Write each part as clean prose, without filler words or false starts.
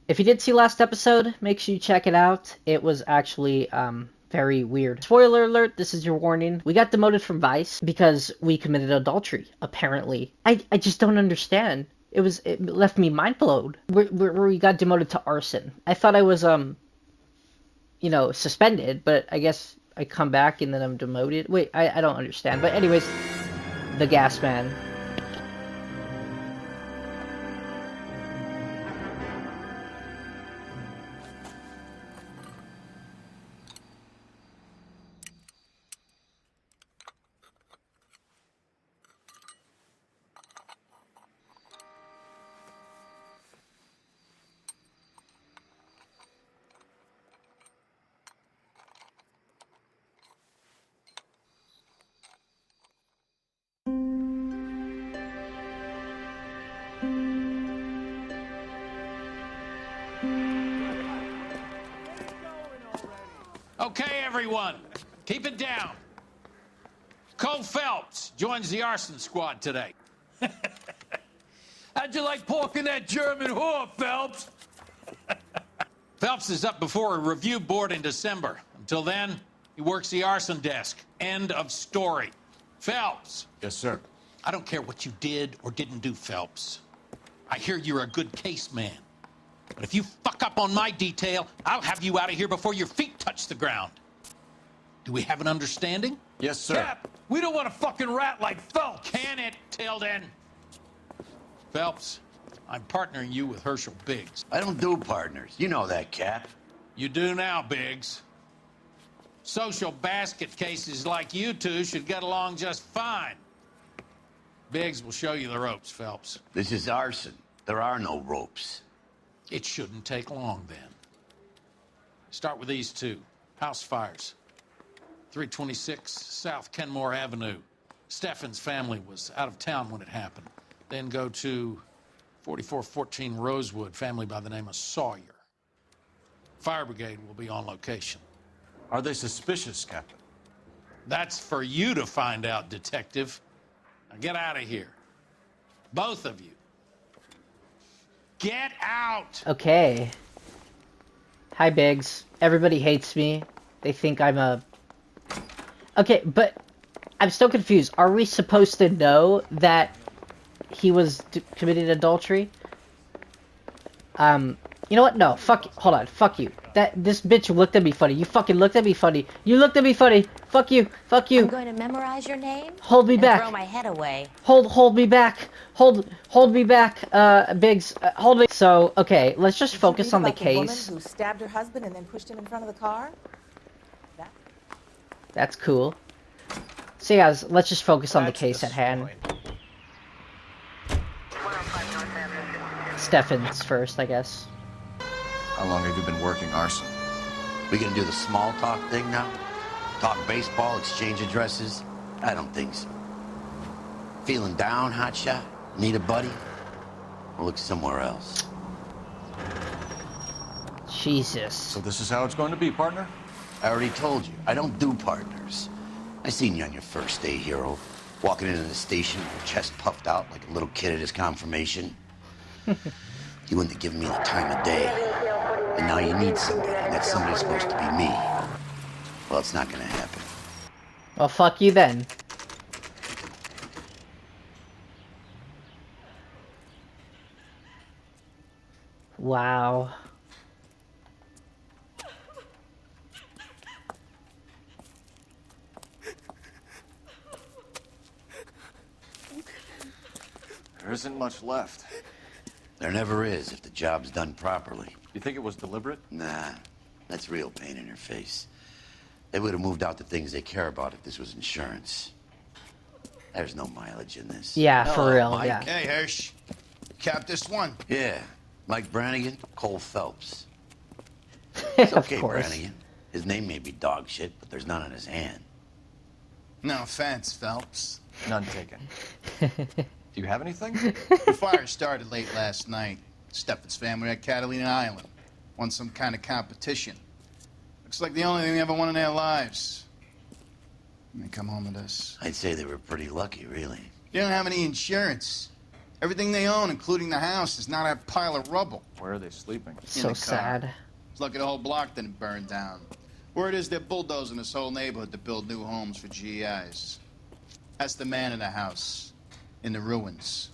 If you did see last episode, make sure you check it out. It was actually very weird. Spoiler alert, this is your warning. We got demoted from Vice because we committed adultery, apparently. I just don't understand. It left me mind blown. We got demoted to arson. I thought I was suspended, but I guess I come back and then I'm demoted. Wait, I don't understand. But anyways, the gas man. Okay, everyone, keep it down. Cole Phelps joins the arson squad today. How'd you like porking that German whore, Phelps? Phelps is up before a review board in December. Until then, he works the arson desk. End of story. Phelps. Yes, sir. I don't care what you did or didn't do, Phelps. I hear you're a good case man. But if you fuck up on my detail, I'll have you out of here before your feet touch the ground. Do we have an understanding? Yes, sir. Cap, we don't want a fucking rat like Phelps. Can it, Tilden? Phelps, I'm partnering you with Herschel Biggs. I don't do partners. You know that, Cap. You do now, Biggs. Social basket cases like you two should get along just fine. Biggs will show you the ropes, Phelps. This is arson. There are no ropes. It shouldn't take long, then. Start with these two. House fires. 326 South Kenmore Avenue. Steffen's family was out of town when it happened. Then go to 4414 Rosewood, family by the name of Sawyer. Fire brigade will be on location. Are they suspicious, Captain? That's for you to find out, detective. Now get out of here. Both of you. Get out! Okay. Hi, Biggs. Everybody hates me. They think I'm a... Okay, but I'm still confused. Are we supposed to know that he was committing adultery? You know what? No, fuck. Hold on. Fuck you. This bitch looked at me funny. You fucking looked at me funny. You looked at me funny. Fuck you. Fuck you. I'm going to memorize your name. Hold me back. Throw my head away. Hold me back. Hold me back. Biggs, hold me. So, okay, let's just focus on the case. The woman who stabbed her husband and then pushed him in front of the car? That's cool. So, guys, let's just focus on the case at hand. Steffen's first, I guess. How long have you been working arson? We gonna do the small talk thing now? Talk baseball, exchange addresses? I don't think so. Feeling down, hotshot? Need a buddy? We'll look somewhere else. Jesus. So this is how it's going to be, partner? I already told you, I don't do partners. I seen you on your first day, hero. Walking into the station, your chest puffed out like a little kid at his confirmation. You wouldn't have given me the time of day. And now you need somebody, and that somebody's supposed to be me. Well, it's not gonna happen. Well, fuck you then. Wow. There isn't much left. There never is if the job's done properly. You think it was deliberate? Nah, that's real pain in your face. They would have moved out the things they care about if this was insurance. There's no mileage in this. Yeah, for real, Mike. yeah. Hey, Hirsch. Cap this one. Yeah, Mike Brannigan, Cole Phelps. It's Of okay, course. Brannigan. His name may be dog shit, but there's none on his hand. No offense, Phelps. None taken. Do you have anything? The fire started late last night. Steffen's family at Catalina Island. Won some kind of competition. Looks like the only thing they ever won in their lives. And they come home to this. I'd say they were pretty lucky, really. You don't have any insurance. Everything they own, including the house, is not a pile of rubble. Where are they sleeping? So the car. sad. It's lucky the whole block didn't burn down. Word is they're bulldozing this whole neighborhood to build new homes for GIs. That's the man in the house, in the ruins.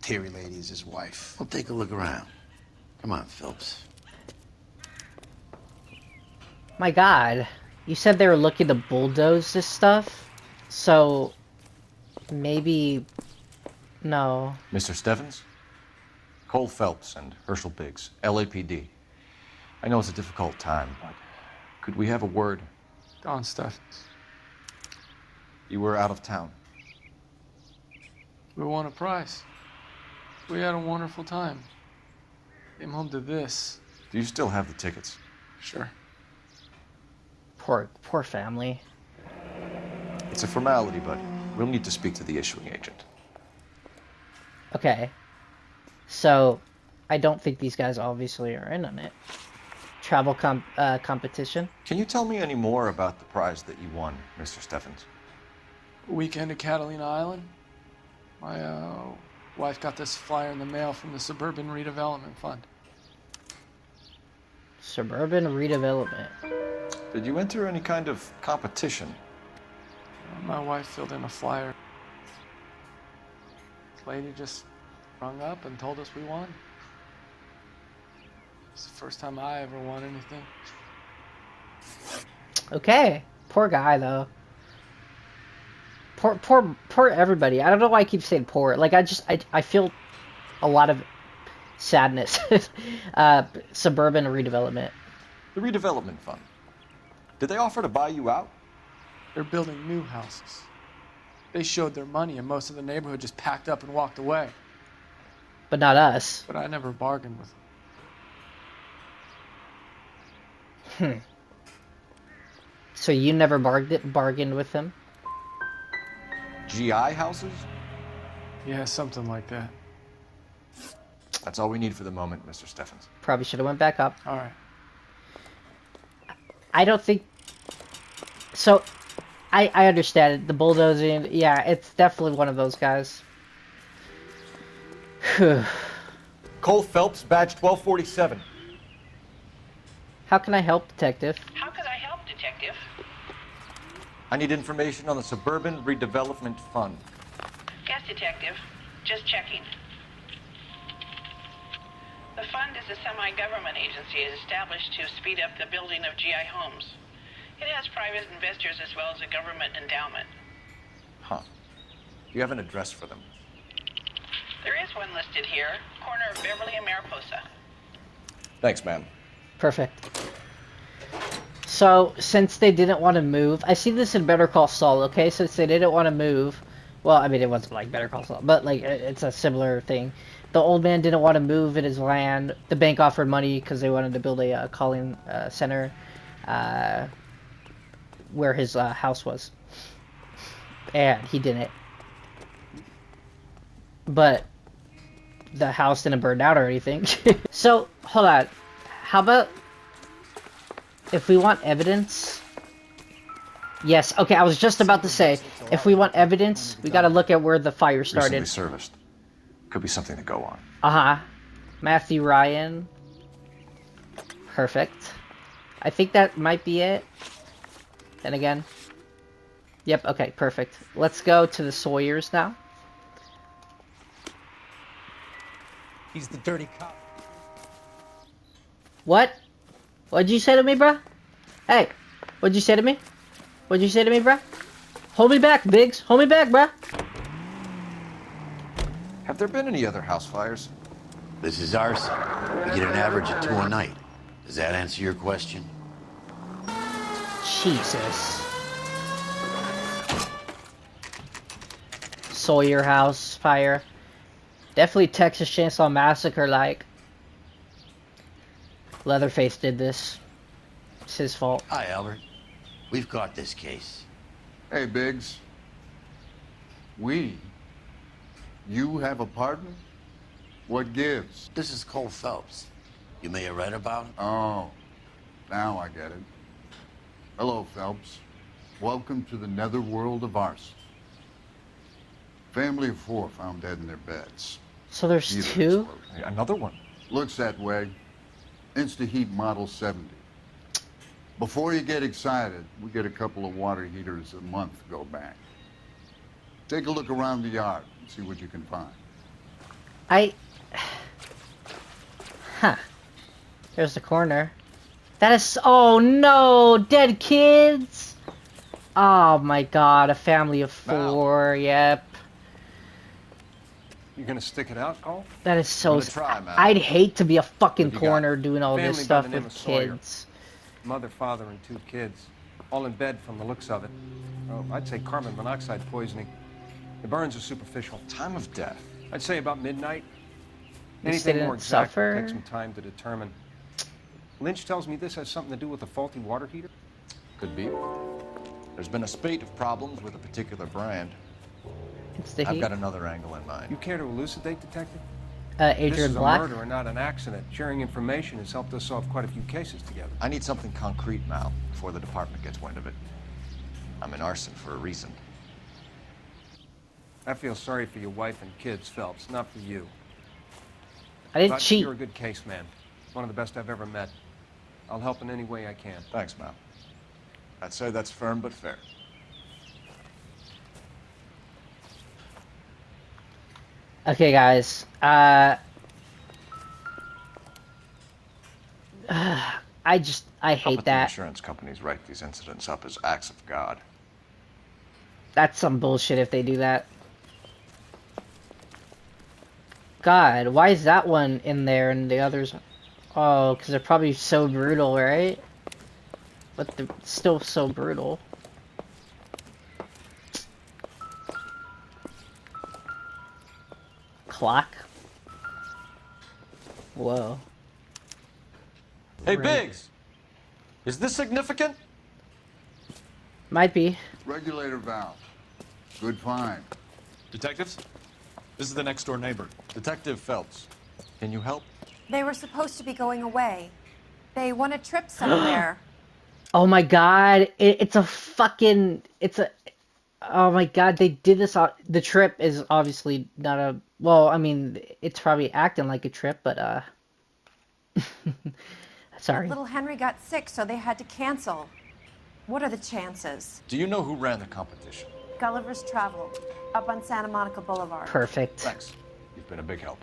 Terry lady is his wife. Well, take a look around. Come on, Phelps. My God, you said they were looking to bulldoze this stuff, so maybe no. Mr. Stevens? Cole Phelps and Herschel Biggs, LAPD. I know it's a difficult time, but could we have a word? Don Steffens. You were out of town. We won a prize. We had a wonderful time. Came home to this. Do you still have the tickets? Sure. Poor family. It's a formality, but we'll need to speak to the issuing agent. Okay, so I don't think these guys obviously are in on it. Travel competition. Can you tell me any more about the prize that you won, Mr. Steffens? Weekend at Catalina Island. My wife got this flyer in the mail from the Suburban Redevelopment Fund. Suburban redevelopment. Did you enter any kind of competition? My wife filled in a flyer. This lady just rung up and told us we won. It's the first time I ever won anything. Okay, poor guy though. Poor everybody. I don't know why I keep saying poor. Like I feel a lot of sadness. Suburban redevelopment. The redevelopment fund. Did they offer to buy you out? They're building new houses. They showed their money and most of the neighborhood just packed up and walked away. But not us. But I never bargained with them. So you never bargained with him? GI houses? Yeah, something like that. That's all we need for the moment, Mr. Steffens. Probably should have went back up. All right. I don't think... So, I understand it. The bulldozing, yeah, it's definitely one of those guys. Cole Phelps, badge 1247. How can I help, detective? How could I help, detective? I need information on the Suburban Redevelopment Fund. Yes, detective. Just checking. The fund is a semi-government agency established to speed up the building of GI homes. It has private investors as well as a government endowment. Huh. Do you have an address for them? There is one listed here, corner of Beverly and Mariposa. Thanks, ma'am. Perfect. So, since they didn't want to move... I see this in Better Call Saul, okay? Since they didn't want to move... Well, I mean, it wasn't like Better Call Saul, but, like, it's a similar thing. The old man didn't want to move in his land. The bank offered money because they wanted to build a calling center where his house was. And he didn't. But the house didn't burn out or anything. So, hold on. How about if we want evidence? Yes, okay, I was just about to say, if we want evidence, we gotta look at where the fire started. Recently serviced. Could be something to go on. Uh-huh. Matthew Ryan. Perfect. I think that might be it. Then again. Yep, okay, perfect. Let's go to the Sawyers now. He's the dirty cop. What? What'd you say to me, bruh? Hey, what'd you say to me? What'd you say to me, bruh? Hold me back, Biggs. Hold me back, bruh. Have there been any other house fires? This is arson. We get an average of 2 a night. Does that answer your question? Jesus. Sawyer House fire. Definitely Texas Chainsaw Massacre like. Leatherface did this. It's his fault. Hi, Albert. We've got this case. Hey, Biggs. You have a partner? What gives? This is Cole Phelps. You may have read about him. Oh, now I get it. Hello, Phelps. Welcome to the netherworld of arson. Family of 4 found dead in their beds. So there's Either two? exploded. Another one. Looks that way. Insta-heat Model 70. Before you get excited, we get a couple of water heaters a month go back. Take a look around the yard and see what you can find. Huh. There's the corner. That is... Oh no! Dead kids! Oh my god, a family of 4, yep. You gonna stick it out, Cole? That is so... try, man. I'd hate to be a fucking What do you got? corner doing all this Family by stuff the name with of Sawyer. kids. Mother, father, and 2 kids. All in bed from the looks of it. Oh, I'd say carbon monoxide poisoning. The burns are superficial. Time of death. I'd say about midnight. They Anything more didn't exact suffer? will take some time to determine. Lynch tells me this has something to do with a faulty water heater. Could be. There's been a spate of problems with a particular brand. It's the I've heat. got another angle in mind. You care to elucidate, Detective? Adrian This is Black. a murder and not an accident. Sharing information has helped us solve quite a few cases together. I need something concrete, Mal, before the department gets wind of it. I'm in arson for a reason. I feel sorry for your wife and kids, Phelps, not for you. I didn't But cheat. You're a good case man. One of the best I've ever met. I'll help in any way I can. Thanks, Mal. I'd say that's firm but fair. Okay, guys. I I'll hate bet the that. insurance companies write these incidents up as acts of God. That's some bullshit if they do that. God, why is that one in there and the others? Oh, because they're probably so brutal, right? But they're still so brutal. Clock? Whoa. Hey, Right. Biggs! Is this significant? Might be. Regulator valve. Good find. Detectives? This is the next door neighbor. Detective Phelps, can you help? They were supposed to be going away. They won a trip somewhere. Oh my god, it's a fucking... It's a... Oh my god, they did this on... The trip is obviously not a... Well, I mean, it's probably acting like a trip, but, Sorry. Little Henry got sick, so they had to cancel. What are the chances? Do you know who ran the competition? Gulliver's Travel, up on Santa Monica Boulevard. Perfect. Thanks. You've been a big help.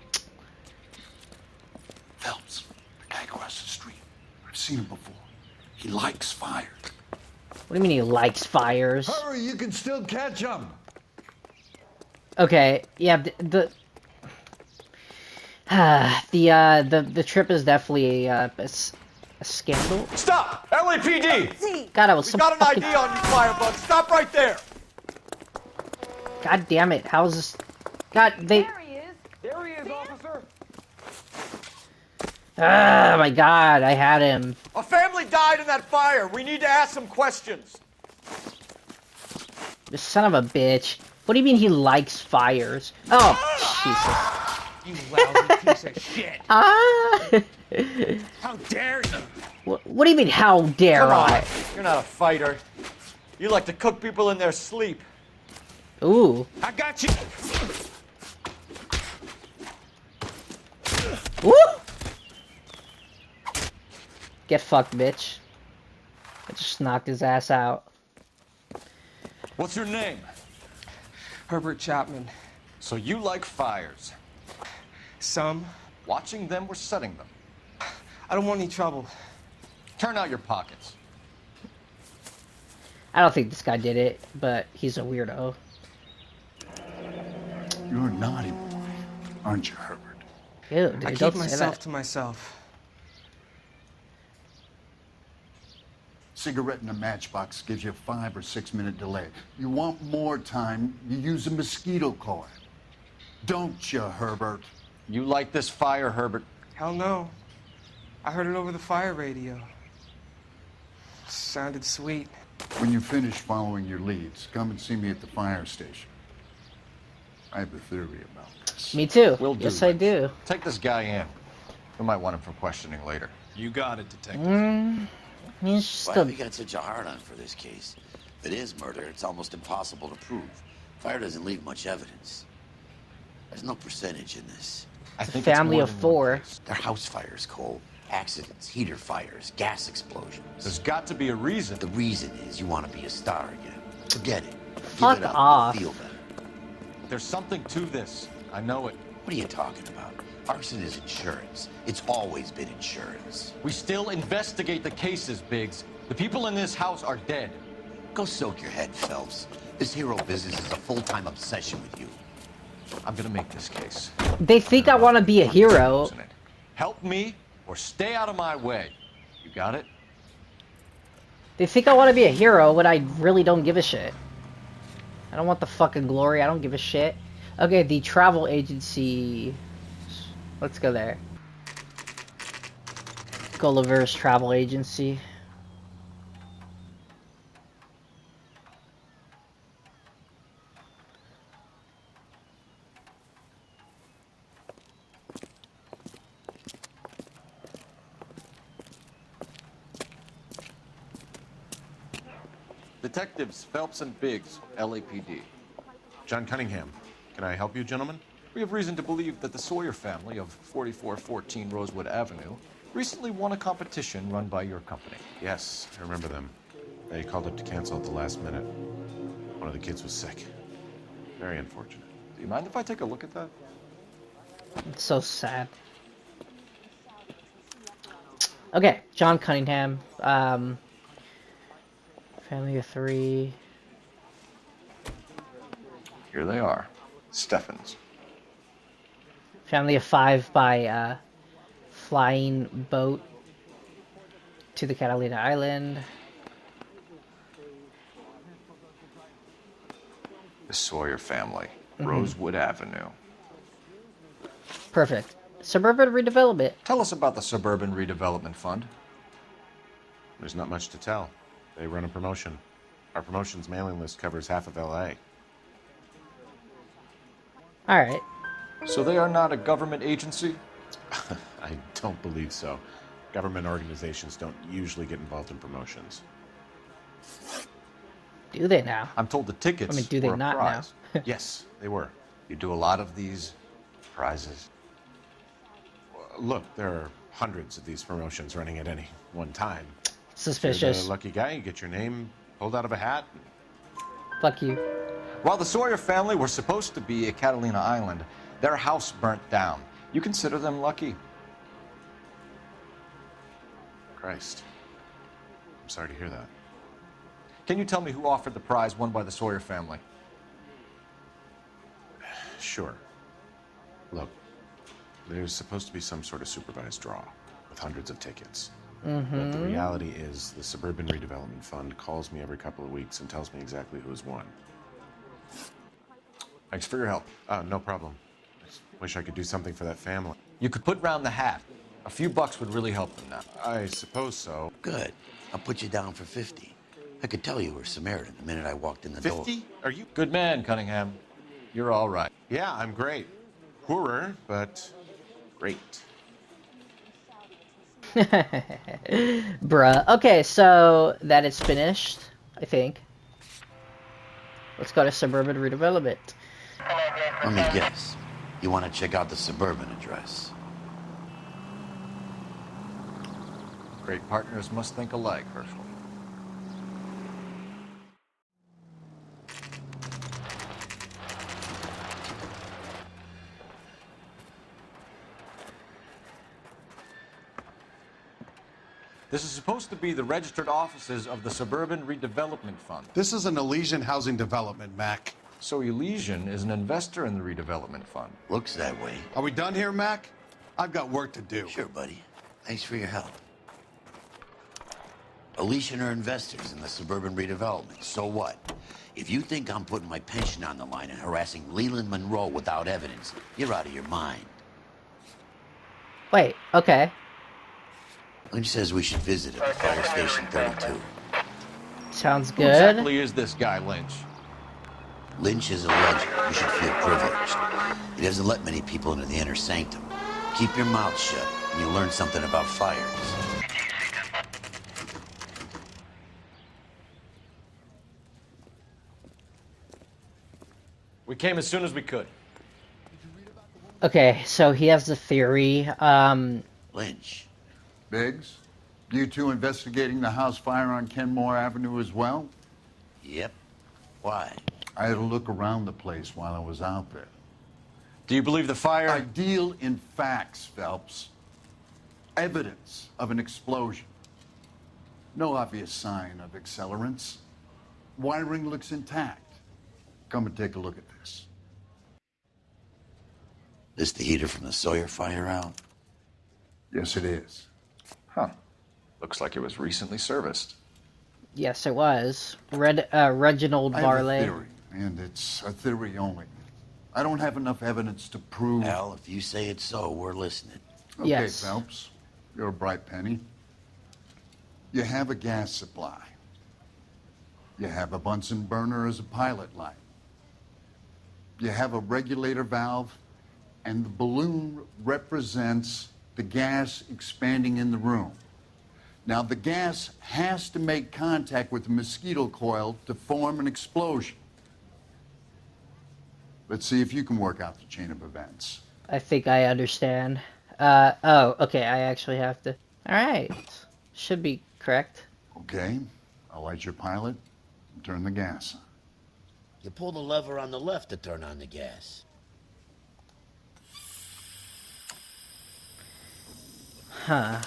Phelps, the guy across the street. I've seen him before. He likes fire. What do you mean he likes fires? Hurry, you can still catch him. Okay, yeah, the trip is definitely a scandal. Stop! LAPD! God, I was We so got an fucking... ID on you, Firebug! Stop right there! God damn it, how is this... God, they... There he is, officer! Oh my god, I had him. A family died in that fire! We need to ask some questions! This son of a bitch. What do you mean he likes fires? Oh, Jesus. You lousy piece of shit! Ah! How dare you! What do you mean, how dare Come on! I? You're not a fighter. You like to cook people in their sleep. Ooh. I got you! Woo! Get fucked, bitch. I just knocked his ass out. What's your name? Herbert Chapman. So you like fires. Some. Watching them or setting them? I don't want any trouble. Turn out your pockets. I don't think this guy did it, but he's a weirdo. You're a naughty boy, aren't you, Herbert? Ew, dude, I keep don't say myself that. to myself. Cigarette in a matchbox gives you a 5 or 6 minute delay. You want more time, you use a mosquito coil. Don't you, Herbert? You like this fire, Herbert? Hell no. I heard it over the fire radio. Sounded sweet. When you finish following your leads, come and see me at the fire station. I have a theory about this. Me too. Will do, Yes, I do. Take this guy in. We might want him for questioning later. You got it, Detective. He's just Why a... have you got such a hard on for this case? If it is murder, it's almost impossible to prove. Fire doesn't leave much evidence. There's no percentage in this. I It's a think it's family more of than one 4. case. They're house fires, Cole. Accidents, heater fires, gas explosions. There's got to be a reason. The reason is you want to be a star again. Forget it. Fuck Give it up. off. Feel better. There's something to this. I know it. What are you talking about? Arson is insurance. It's always been insurance. We still investigate the cases, Biggs. The people in this house are dead. Go soak your head, Phelps. This hero business is a full-time obsession with you. I'm gonna make this case. They think I want to be a hero. Help me or stay out of my way. You got it? They think I want to be a hero when I really don't give a shit. I don't want the fucking glory. I don't give a shit. Okay, the travel agency. Let's go there. Gulliver's Travel Agency. Detectives Phelps and Biggs, LAPD. John Cunningham. Can I help you, gentlemen? We have reason to believe that the Sawyer family of 4414 Rosewood Avenue recently won a competition run by your company. Yes, I remember them. They called up to cancel at the last minute. One of the kids was sick. Very unfortunate. Do you mind if I take a look at that? It's so sad. Okay, John Cunningham. Family of 3. Here they are. Steffens. Family of 5 by flying boat to the Catalina Island. The Sawyer family. Rosewood Avenue. Perfect. Suburban redevelopment. Tell us about the Suburban Redevelopment Fund. There's not much to tell. They run a promotion. Our promotions mailing list covers half of LA. Alright. So they are not a government agency? I don't believe so. Government organizations don't usually get involved in promotions. Do they now? I'm told the tickets I mean, do they were a not prize. now? Yes, they were. You do a lot of these prizes. Look, there are hundreds of these promotions running at any one time. Suspicious. If you're the lucky guy, you get your name pulled out of a hat. Fuck you. While the Sawyer family were supposed to be at Catalina Island, their house burnt down. You consider them lucky? Christ. I'm sorry to hear that. Can you tell me who offered the prize won by the Sawyer family? Sure. Look, there's supposed to be some sort of supervised draw with hundreds of tickets. But the reality is the Suburban Redevelopment Fund calls me every couple of weeks and tells me exactly who has won. Thanks for your help. No problem. I just wish I could do something for that family. You could put round the hat. A few bucks would really help them now. I suppose so. Good. I'll put you down for 50. I could tell you were Samaritan the minute I walked in the door. 50? Are you? Good man, Cunningham. You're all right. Yeah, I'm great. Poorer, but great. Bruh. Okay, so that is finished, I think. Let's go to Suburban Redevelopment. Let me guess. You want to check out the Suburban address? Great partners must think alike, Herschel. This is supposed to be the registered offices of the Suburban Redevelopment Fund. This is an Elysian housing development, Mac. So Elysian is an investor in the redevelopment fund. Looks that way. Are we done here, Mac? I've got work to do. Sure, buddy. Thanks for your help. Elysian are investors in the Suburban Redevelopment. So what? If you think I'm putting my pension on the line and harassing Leland Monroe without evidence, you're out of your mind. Wait, okay. Lynch says we should visit him at Fire Station 32. Sounds Who good. exactly is this guy, Lynch? Lynch is a legend. You should feel privileged. He doesn't let many people into the inner sanctum. Keep your mouth shut, and you'll learn something about fires. We came as soon as we could. Okay, so he has the theory. Lynch. Biggs, you two investigating the house fire on Kenmore Avenue as well? Yep. Why? I had a look around the place while I was out there. Do you believe the fire? I deal in facts, Phelps. Evidence of an explosion. No obvious sign of accelerants. Wiring looks intact. Come and take a look at this. This the heater from the Sawyer fire out? Yes, it is. Huh. Looks like it was recently serviced. Yes, it was. Reginald I Varley. have a theory, and it's a theory only. I don't have enough evidence to prove... Al, if you say it's so, we're listening. Okay, Yes. Phelps. You're a bright penny. You have a gas supply. You have a Bunsen burner as a pilot light. You have a regulator valve, and the balloon represents the gas expanding in the room. Now, the gas has to make contact with the mosquito coil to form an explosion. Let's see if you can work out the chain of events. I think I understand. Oh, okay, I actually have to... Alright. Should be correct. Okay, I'll light your pilot and turn the gas on. You pull the lever on the left to turn on the gas. Huh.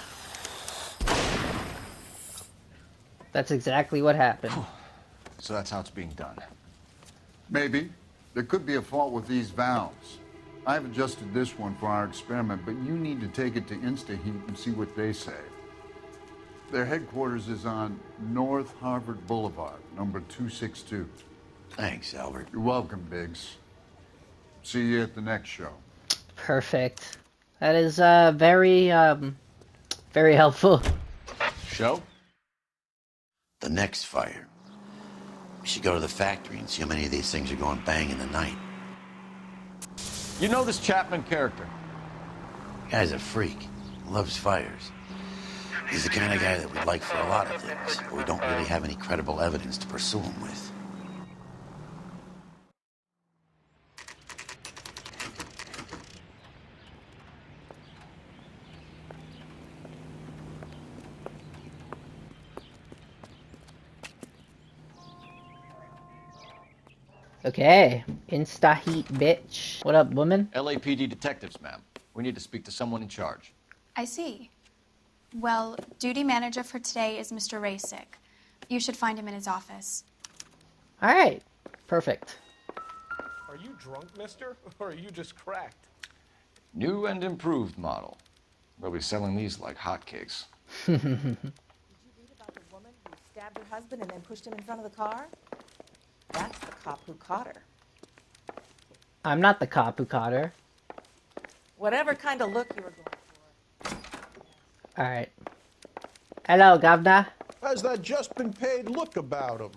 That's exactly what happened. So that's how it's being done. Maybe. There could be a fault with these valves. I've adjusted this one for our experiment, but you need to take it to InstaHeat and see what they say. Their headquarters is on North Harvard Boulevard, number 262. Thanks, Albert. You're welcome, Biggs. See you at the next show. Perfect. That is, very helpful. Show? The next fire. We should go to the factory and see how many of these things are going bang in the night. You know this Chapman character? Guy's a freak. Loves fires. He's the kind of guy that we'd like for a lot of things, but we don't really have any credible evidence to pursue him with. Okay. Insta-heat, bitch. What up, woman? LAPD detectives, ma'am. We need to speak to someone in charge. I see. Well, duty manager for today is Mr. Rasick. You should find him in his office. Alright. Perfect. Are you drunk, mister? Or are you just cracked? New and improved model. They'll be selling these like hotcakes. Did you read about the woman who stabbed her husband and then pushed him in front of the car? That's the cop who caught her. I'm not the cop who caught her. Whatever kind of look you were going for. Alright. Hello, Governor. How's that just been paid look about him?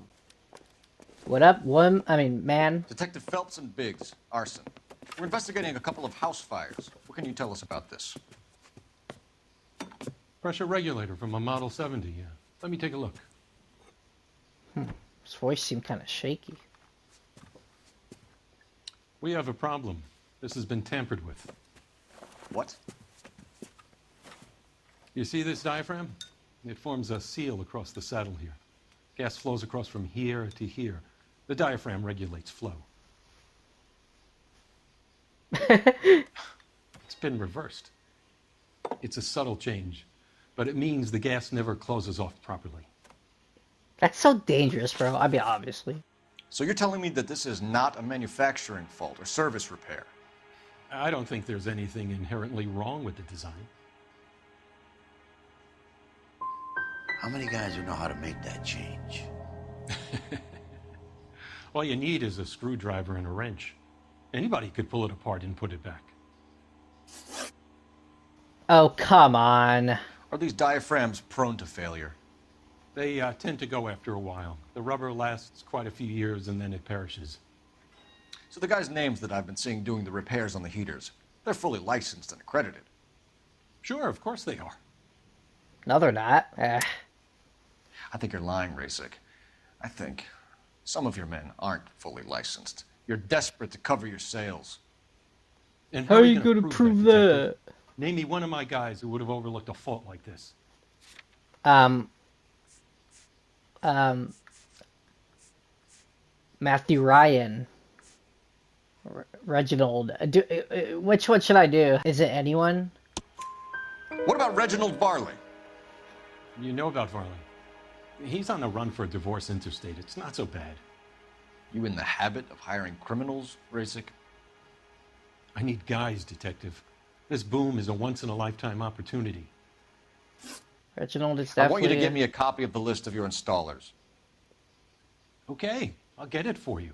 What up, man? Detective Phelps and Biggs, arson. We're investigating a couple of house fires. What can you tell us about this? Pressure regulator from a Model 70, yeah. Let me take a look. His voice seemed kind of shaky. We have a problem. This has been tampered with. What? You see this diaphragm? It forms a seal across the saddle here. Gas flows across from here to here. The diaphragm regulates flow. It's been reversed. It's a subtle change, but it means the gas never closes off properly. That's so dangerous, bro. I mean, obviously. So you're telling me that this is not a manufacturing fault or service repair? I don't think there's anything inherently wrong with the design. How many guys would know how to make that change? All you need is a screwdriver and a wrench. Anybody could pull it apart and put it back. Oh, come on. Are these diaphragms prone to failure? They tend to go after a while. The rubber lasts quite a few years and then it perishes. So the guys' names that I've been seeing doing the repairs on the heaters, they're fully licensed and accredited. Sure, of course they are. No, they're not. I think you're lying, Rasick. I think some of your men aren't fully licensed. You're desperate to cover your sales. And How are you gonna going to prove detective? that? Name me one of my guys who would have overlooked a fault like this. Um, Matthew Ryan. Reginald. Which one should I do? Is it anyone? What about Reginald Varley? You know about Varley. He's on the run for a divorce interstate. It's not so bad. You in the habit of hiring criminals, Rasic? I need guys, detective. This boom is a once-in-a-lifetime opportunity. Reginald is I definitely... want you to get me a copy of the list of your installers. Okay, I'll get it for you.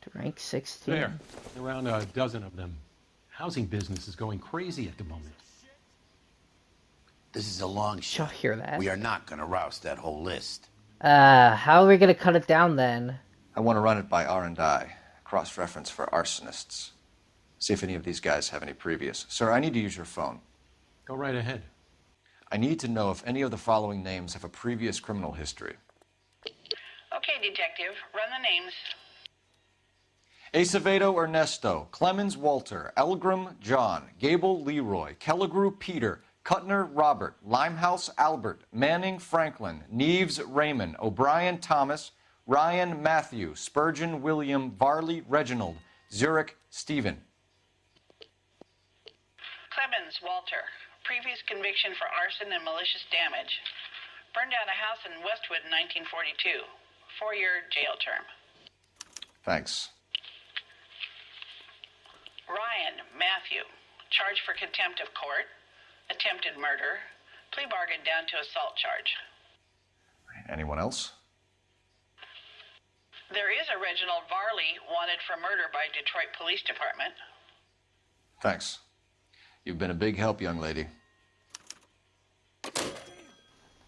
To rank 16. There, around a dozen of them. Housing business is going crazy at the moment. This is a long shot. You'll hear that. We are not going to rouse that whole list. How are we gonna cut it down then? I want to run it by R&I, cross-reference for arsonists. See if any of these guys have any previous. Sir, I need to use your phone. Go right ahead. I need to know if any of the following names have a previous criminal history. Okay, detective, run the names. Acevedo Ernesto, Clemens Walter, Elgram John, Gable Leroy, Kelligrew Peter, Kuttner Robert, Limehouse Albert, Manning Franklin, Neves Raymond, O'Brien Thomas, Ryan Matthew, Spurgeon William, Varley Reginald, Zurich Stephen. Clemens Walter, previous conviction for arson and malicious damage. Burned down a house in Westwood in 1942. 4-year jail term. Thanks. Ryan Matthew, charged for contempt of court, attempted murder, plea bargain down to assault charge. Anyone else? There is a Reginald Varley wanted for murder by Detroit Police Department. Thanks. You've been a big help, young lady.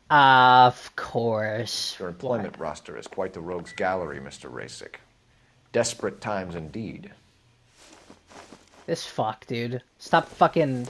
Of course. Your employment roster is quite the rogues gallery, Mr. Rasic. Desperate times indeed. This fuck, dude. Stop fucking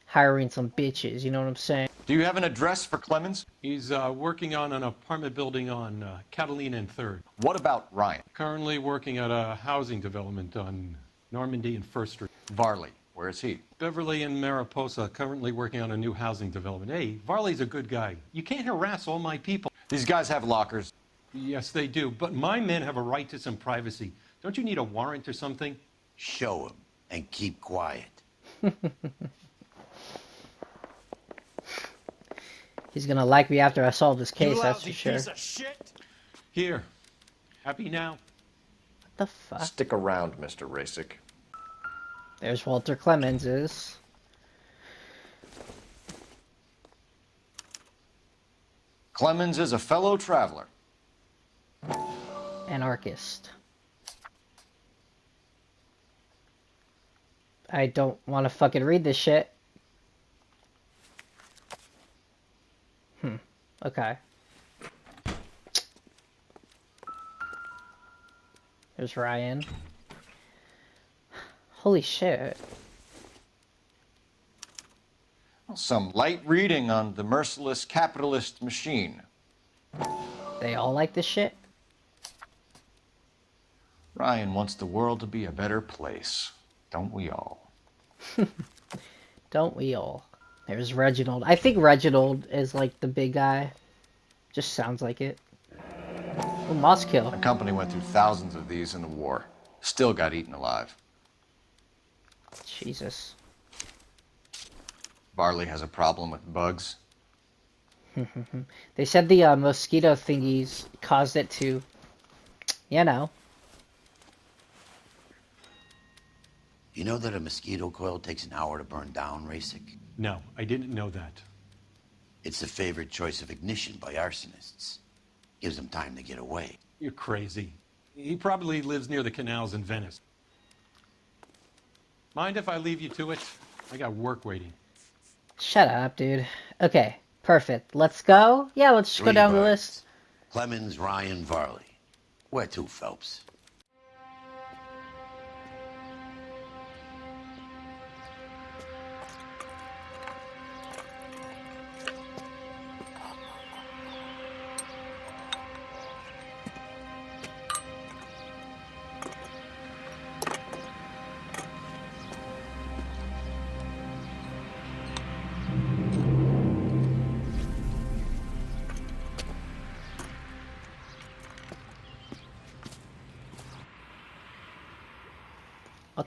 hiring some bitches, you know what I'm saying? Do you have an address for Clemens? He's working on an apartment building on Catalina and 3rd. What about Ryan? Currently working at a housing development on Normandy and 1st Street. Varley, where is he? Beverly and Mariposa, currently working on a new housing development. Hey, Varley's a good guy. You can't harass all my people. These guys have lockers. Yes, they do, but my men have a right to some privacy. Don't you need a warrant or something? Show him and keep quiet. He's gonna like me after I solve this case, that's for sure. Piece of shit. Here. Happy now? What the fuck? Stick around, Mr. Rasic. There's Walter Clemens. Clemens is a fellow traveler. Anarchist. I don't want to fucking read this shit. Okay. There's Ryan. Holy shit. Some light reading on the merciless capitalist machine. They all like this shit? Ryan wants the world to be a better place. Don't we all? Don't we all? There's Reginald. I think Reginald is like the big guy. Just sounds like it. Oh, Moskill. The company went through thousands of these in the war. Still got eaten alive. Jesus. Varley has a problem with bugs. They said the mosquito thingies caused it to, you know. You know that a mosquito coil takes an hour to burn down, Rasic? No, I didn't know that. It's the favorite choice of ignition by arsonists. Gives them time to get away. You're crazy. He probably lives near the canals in Venice. Mind if I leave you to it? I got work waiting. Shut up, dude. Okay, perfect. Let's go? Yeah, let's just go down the list. Clemens, Ryan, Varley. Where to, Phelps?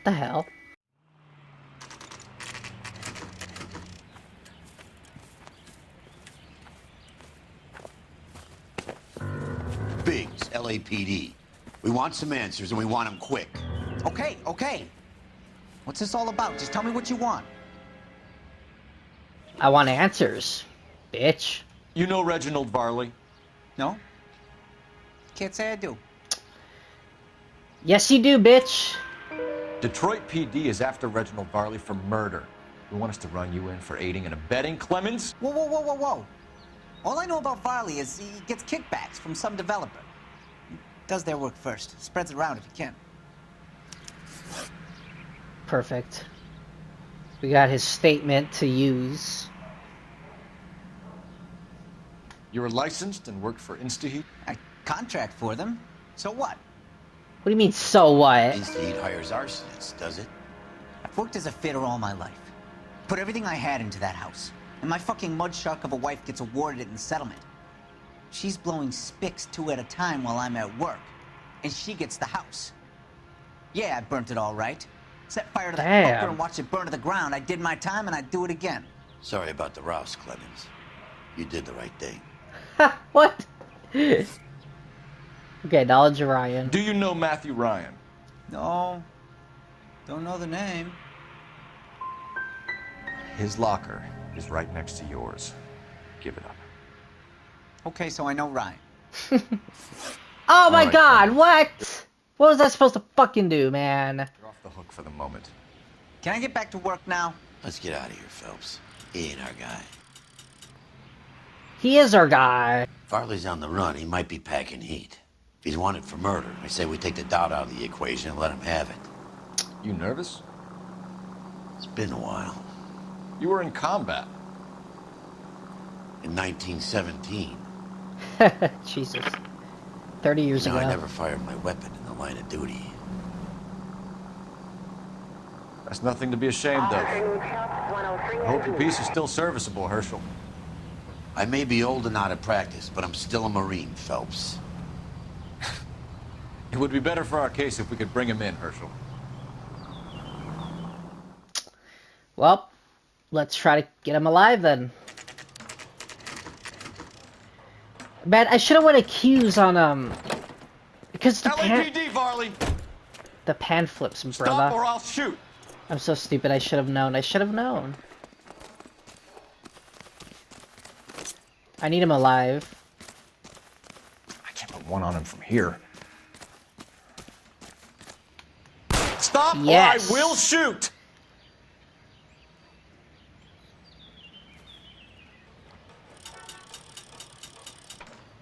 What the hell? Biggs, LAPD. We want some answers, and we want them quick. Okay, okay. What's this all about? Just tell me what you want. I want answers, bitch. You know Reginald Varley? No? Can't say I do. Yes, you do, bitch. Detroit PD is after Reginald Varley for murder. You want us to run you in for aiding and abetting Clemens? Whoa, whoa, whoa, whoa, whoa. All I know about Varley is he gets kickbacks from some developer. He does their work first. Spreads it around if he can. Perfect. We got his statement to use. You were licensed and worked for InstaHeat? I contract for them. So what? What do you mean, so what? InstaHeat hires arsonists, does it? I've worked as a fitter all my life. Put everything I had into that house. And my fucking mudshark of a wife gets awarded it in settlement. She's blowing spics 2 at a time while I'm at work. And she gets the house. Yeah, I burnt it all right. Set fire to that fucker and watched it burn to the ground. I did my time and I'd do it again. Sorry about the rouse, Clemens. You did the right thing. What? Okay, knowledge of Ryan. Do you know Matthew Ryan? No. Don't know the name. His locker is right next to yours. Give it up. Okay, so I know Ryan. Oh my right, god, then. what? What was I supposed to fucking do, man? You're off the hook for the moment. Can I get back to work now? Let's get out of here, Phelps. He ain't our guy. He is our guy. Farley's on the run. He might be packing heat. If he's wanted for murder, I say we take the doubt out of the equation and let him have it. You nervous? It's been a while. You were in combat. In 1917. Jesus. 30 years You know, ago. I never fired my weapon in the line of duty. That's nothing to be ashamed of. I hope your piece is still serviceable, Herschel. I may be old and out of practice, but I'm still a Marine, Phelps. It would be better for our case if we could bring him in, Herschel. Well, let's try to get him alive then. Man, I should have went accuse on because the LAPD, Varley. The pan flips, brother. Stop or I'll shoot. I'm so stupid. I should have known. I should have known. I need him alive. I can't put one on him from here. Stop yes. or I will shoot.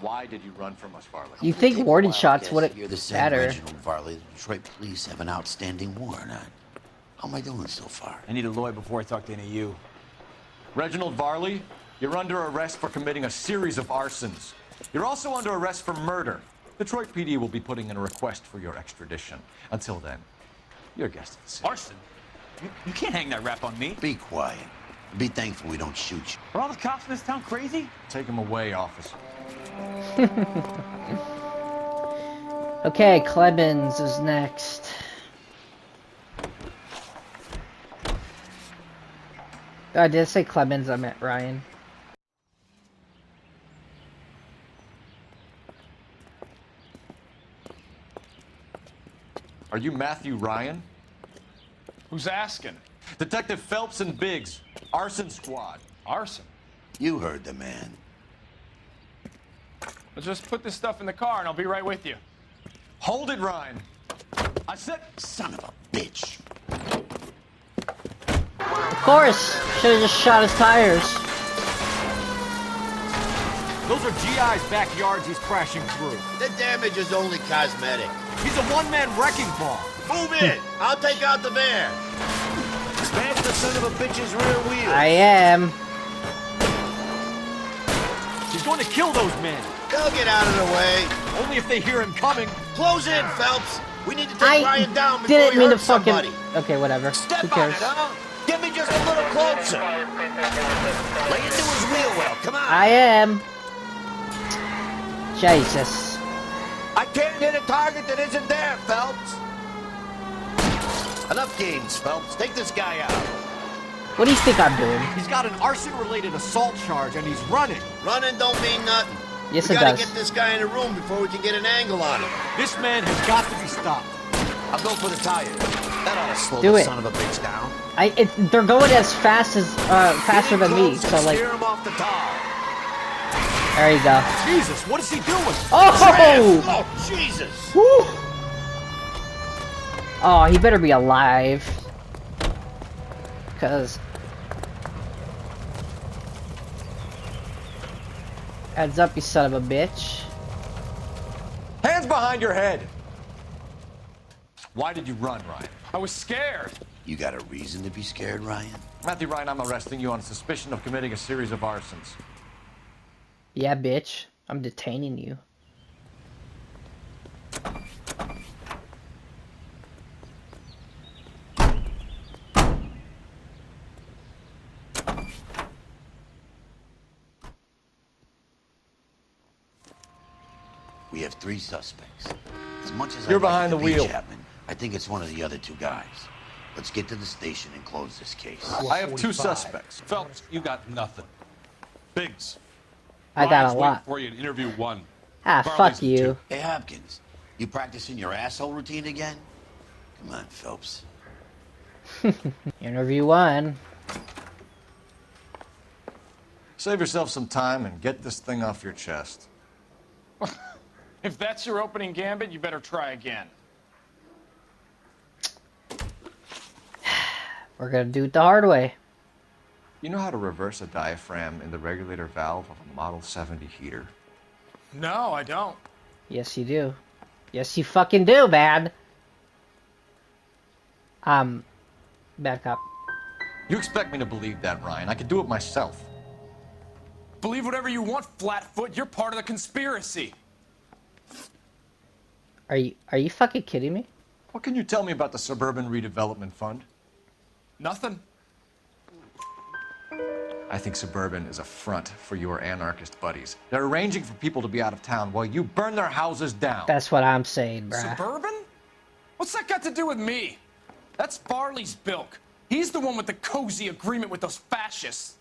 Why did you run from us, Varley? You think warning shots would You're the have same better? Reginald Varley. The Detroit police have an outstanding warrant on. How am I doing so far? I need a lawyer before I talk to any of you. Reginald Varley, you're under arrest for committing a series of arsons. You're also under arrest for murder. Detroit PD will be putting in a request for your extradition. Until then, you're a guest of the city. Arson? You can't hang that rap on me. Be quiet. Be thankful we don't shoot you. Are all the cops in this town crazy? Take him away, officer. Okay, Clemens is next. Oh, I did say Clemens, I meant Ryan. Are you Matthew Ryan? Who's asking? Detective Phelps and Biggs, arson squad. Arson? You heard the man. Well, just put this stuff in the car and I'll be right with you. Hold it, Ryan. I said... Son of a bitch. Of course! Should have just shot his tires. Those are GI's backyards he's crashing through. The damage is only cosmetic. He's a one-man wrecking ball. Move in! I'll take out the van. Smash the son of a bitch's rear wheel. I am. He's going to kill those men. They'll get out of the way. Only if they hear him coming. Close in, Phelps. We need to take Ryan down before Didn't he mean to hurts fucking... somebody. Okay, whatever. Step Who on cares? it, huh? Get me just a little closer. Lay into his wheel well. Come on. I am. Jesus. I can't hit a target that isn't there, Phelps. Enough games, Phelps. Take this guy out. What do you think I'm doing? He's got an arson-related assault charge, and he's running. Running don't mean nothing. Yes, we it gotta does. get this guy in the room before we can get an angle on him. This man has got to be stopped. I'll go for the tire. That ought to slow Do the it. son of a bitch down. They're going as fast as faster than me. So like, Steer him off the tar. there you go. Jesus, what is he doing? Oh! Oh, Jesus! Woo! Oh, he better be alive. Cause heads up, you son of a bitch. Hands behind your head! Why did you run, Ryan? I was scared. You got a reason to be scared, Ryan? Matthew Ryan, I'm arresting you on suspicion of committing a series of arsons. Yeah, bitch. I'm detaining you. We have 3 suspects. As much as You're I'd like behind it the to be wheel. Chapman, I think it's one of the other 2 guys. Let's get to the station and close this case. I have 2 suspects. Phelps, you got nothing. Biggs. I got Ryan's a waiting lot. for you in interview 1. Ah, Farley's fuck in you. 2. Hey, Hopkins, you practicing your asshole routine again? Come on, Phelps. Interview 1. Save yourself some time and get this thing off your chest. If that's your opening gambit, you better try again. We're gonna do it the hard way. You know how to reverse a diaphragm in the regulator valve of a Model 70 heater? No, I don't. Yes, you do. Yes, you fucking do, man. Bad cop. You expect me to believe that, Ryan? I could do it myself. Believe whatever you want, Flatfoot. You're part of the conspiracy. Are you fucking kidding me? What can you tell me about the Suburban Redevelopment Fund? Nothing. I think Suburban is a front for your anarchist buddies. They're arranging for people to be out of town while you burn their houses down. That's what I'm saying, bruh. Suburban? What's that got to do with me? That's Farley's bilk. He's the one with the cozy agreement with those fascists.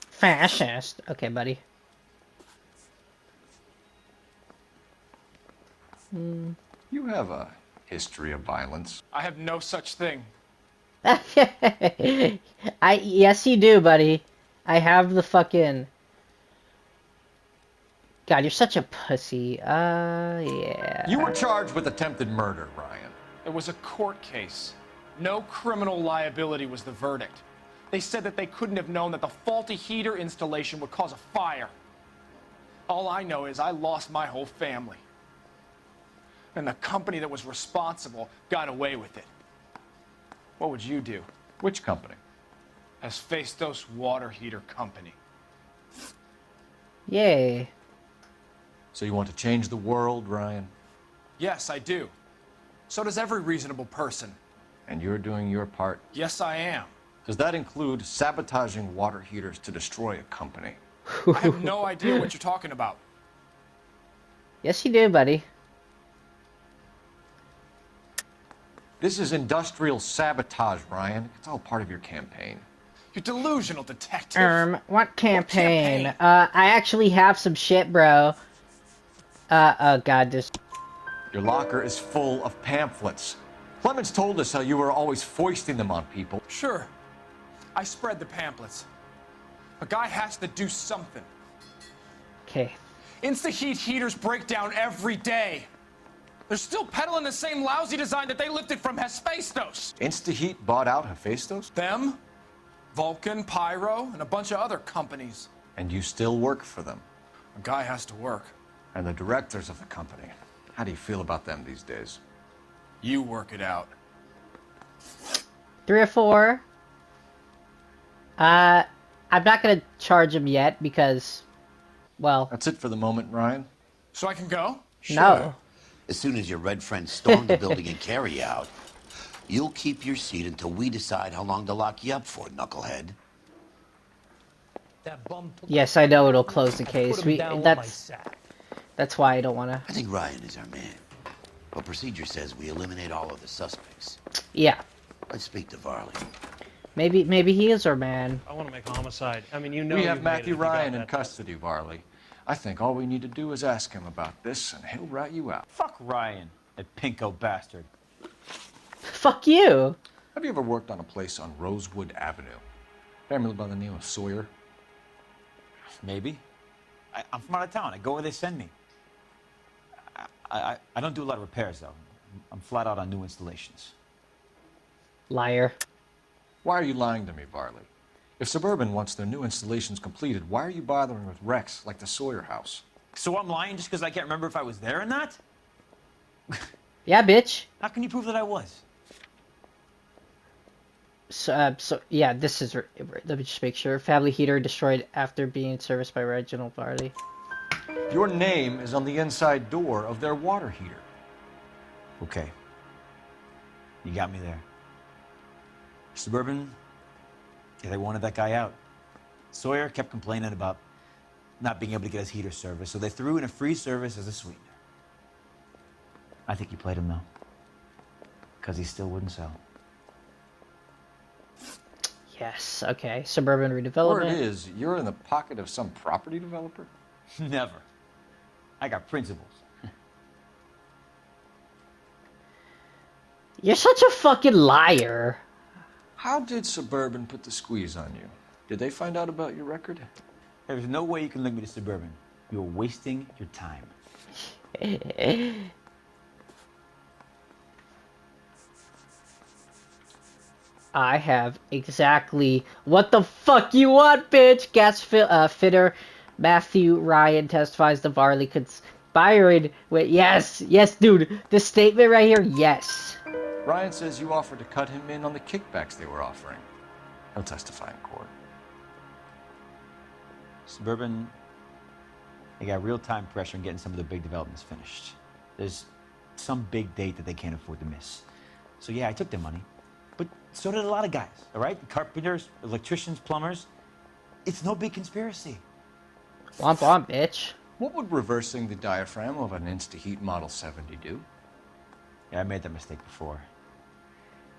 Fascist. Okay, buddy. You have a history of violence. I have no such thing. Yes, you do, buddy. I have the fucking. God, you're such a pussy. Yeah. You were charged with attempted murder, Ryan. It was a court case. No criminal liability was the verdict. They said that they couldn't have known that the faulty heater installation would cause a fire. All I know is I lost my whole family. And the company that was responsible got away with it. What would you do? Which company? Hephaestus Water Heater Company. Yay. So you want to change the world, Ryan? Yes, I do. So does every reasonable person. And you're doing your part? Yes, I am. Does that include sabotaging water heaters to destroy a company? I have no idea what you're talking about. Yes, you do, buddy. This is industrial sabotage, Ryan. It's all part of your campaign. You're delusional, detective. What campaign? I actually have some shit, bro. Oh god, this. Your locker is full of pamphlets. Clemens told us how you were always foisting them on people. Sure. I spread the pamphlets. A guy has to do something. Okay. Insta-heat heaters break down every day. They're still peddling the same lousy design that they lifted from Hephaestus. InstaHeat bought out Hephaestus? Them, Vulcan, Pyro, and a bunch of other companies. And you still work for them. A guy has to work. And the directors of the company. How do you feel about them these days? You work it out. 3 or 4. I'm not gonna charge him yet because, well. That's it for the moment, Ryan. So I can go? No. As soon as your red friends storm the building and carry out, you'll keep your seat until we decide how long to lock you up for, knucklehead. Yes, I know it'll close the case. That's why I don't wanna. I think Ryan is our man. But procedure says we eliminate all of the suspects. Yeah. Let's speak to Varley. Maybe he is our man. I want to make homicide. I mean, you know. We have you've made Matthew it if you got Ryan in that. custody, Varley. I think all we need to do is ask him about this, and he'll rat you out. Fuck Ryan, that pinko bastard. Fuck you. Have you ever worked on a place on Rosewood Avenue? Family by the name of Sawyer? Maybe. I'm from out of town. I go where they send me. I don't do a lot of repairs, though. I'm flat out on new installations. Liar. Why are you lying to me, Varley? If Suburban wants their new installations completed, why are you bothering with wrecks like the Sawyer house? So I'm lying just because I can't remember if I was there or not? Yeah, bitch. How can you prove that I was? So yeah, this is. Let me just make sure. Family heater destroyed after being serviced by Reginald Varley. Your name is on the inside door of their water heater. Okay. You got me there. Suburban, yeah, they wanted that guy out. Sawyer kept complaining about not being able to get his heater service, so they threw in a free service as a sweetener. I think you played him, though. Because he still wouldn't sell. Yes, okay. Suburban redevelopment. Word is, you're in the pocket of some property developer? Never. I got principles. You're such a fucking liar. How did Suburban put the squeeze on you? Did they find out about your record? There's no way you can link me to Suburban. You're wasting your time. I have exactly what the fuck you want, bitch. Gas fitter Matthew Ryan testifies the Varley conspired with yes, dude. This statement right here, yes. Ryan says you offered to cut him in on the kickbacks they were offering. He'll testify in court. Suburban, they got real-time pressure on getting some of the big developments finished. There's some big date that they can't afford to miss. So yeah, I took their money. But so did a lot of guys, all right? Carpenters, electricians, plumbers. It's no big conspiracy. Womp womp, bitch. What would reversing the diaphragm of an InstaHeat Model 70 do? Yeah, I made that mistake before.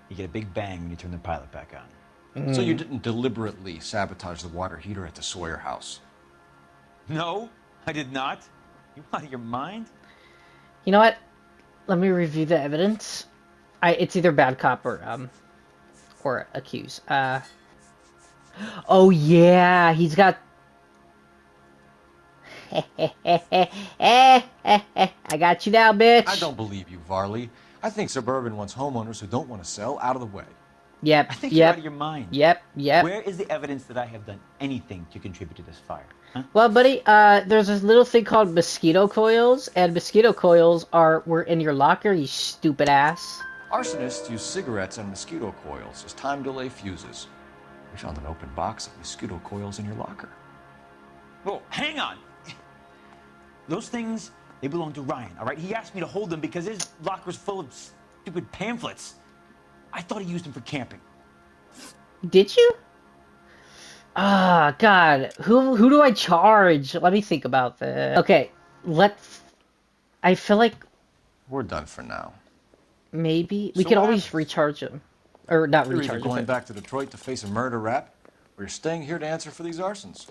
You get a big bang when you turn the pilot back on. So you didn't deliberately sabotage the water heater at the Sawyer house? No, I did not. You out of your mind? You know what? Let me review the evidence. It's either bad cop or accused. Oh yeah, he's got. I got you now, bitch. I don't believe you, Varley. I think Suburban wants homeowners who don't want to sell out of the way. Yep. I think you're out of your mind. Yep. Where is the evidence that I have done anything to contribute to this fire? Huh? Well, buddy, there's this little thing called mosquito coils, and mosquito coils were in your locker, you stupid ass. Arsonists use cigarettes and mosquito coils as time delay fuses. We found an open box of mosquito coils in your locker. Whoa, hang on. Those things, they belong to Ryan, all right? He asked me to hold them because his locker's full of stupid pamphlets. I thought he used them for camping. Did you? Ah, God. Who do I charge? Let me think about this. Okay, I feel like we're done for now. Maybe we could always recharge him, or not You're recharge either going back to Detroit to face a murder rap, or you're staying here to answer for these arsons.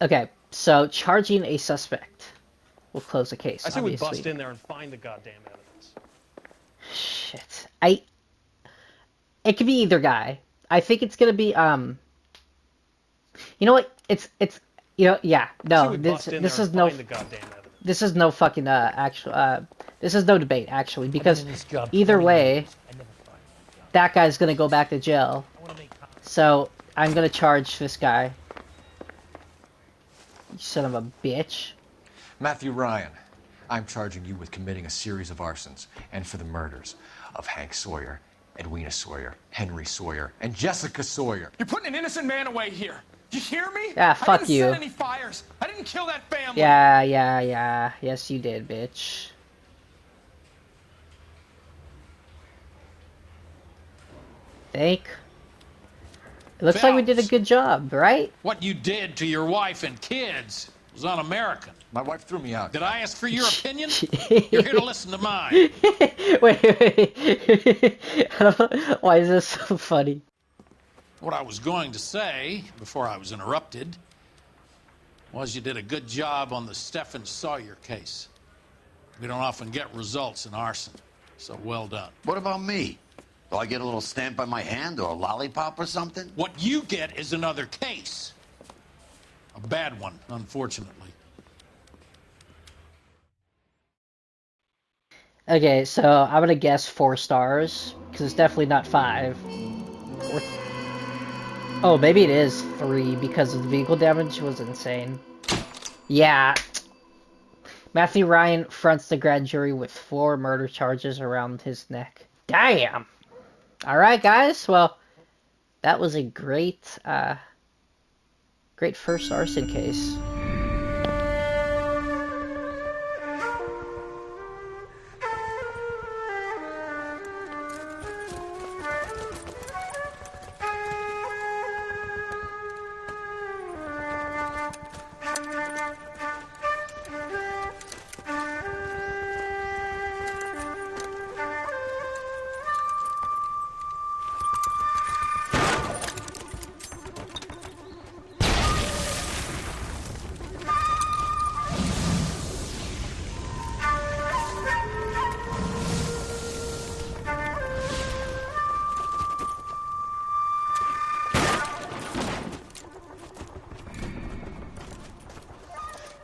Okay, so charging a suspect will close the case. I say obviously. we bust in there and find the goddamn evidence. Shit. It could be either guy. I think it's gonna be You know what? It's yeah. No, this is no. This is no fucking actual. This is no debate actually, because either way, that guy's gonna go back to jail. So I'm gonna charge this guy. You son of a bitch. Matthew Ryan, I'm charging you with committing a series of arsons and for the murders of Hank Sawyer, Edwina Sawyer, Henry Sawyer, and Jessica Sawyer. You're putting an innocent man away here. You hear me? Yeah, fuck I didn't you. set any fires. I didn't kill that family. Yeah. Yes, you did, bitch. It looks like we did a good job, right? What you did to your wife and kids. was un-American. My wife threw me out. Did I ask for your opinion? You're here to listen to mine. Wait. Why is this so funny? What I was going to say, before I was interrupted, was you did a good job on the Stephen Sawyer case. We don't often get results in arson, so well done. What about me? Do I get a little stamp on my hand or a lollipop or something? What you get is another case. A bad one, unfortunately. Okay, so I'm gonna guess 4 stars, because it's definitely not 5. Oh, maybe it is 3, because the vehicle damage was insane. Yeah. Matthew Ryan fronts the grand jury with 4 murder charges around his neck. Damn! Alright, guys, well, that was a great first arson case.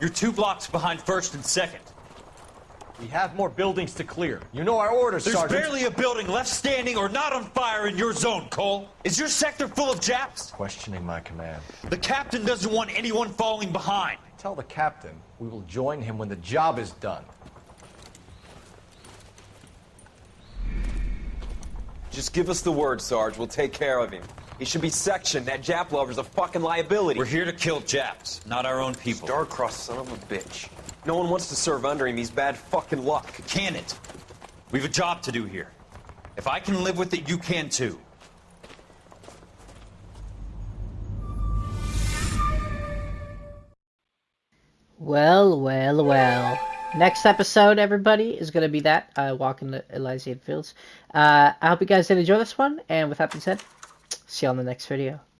You're 2 blocks behind 1st and 2nd. We have more buildings to clear. You know our orders, Sergeant. There's barely a building left standing or not on fire in your zone, Cole. Is your sector full of Japs? Questioning my command. The captain doesn't want anyone falling behind. Tell the captain we will join him when the job is done. Just give us the word, Sarge. We'll take care of him. He should be sectioned. That Jap lover's a fucking liability. We're here to kill Japs, not our own people. Star-crossed son of a bitch. No one wants to serve under him. He's bad fucking luck. Can it? We've a job to do here. If I can live with it, you can too. Well. Next episode, everybody, is going to be that, Walking the Elysian Fields. I hope you guys did enjoy this one, and with that being said, see you on the next video.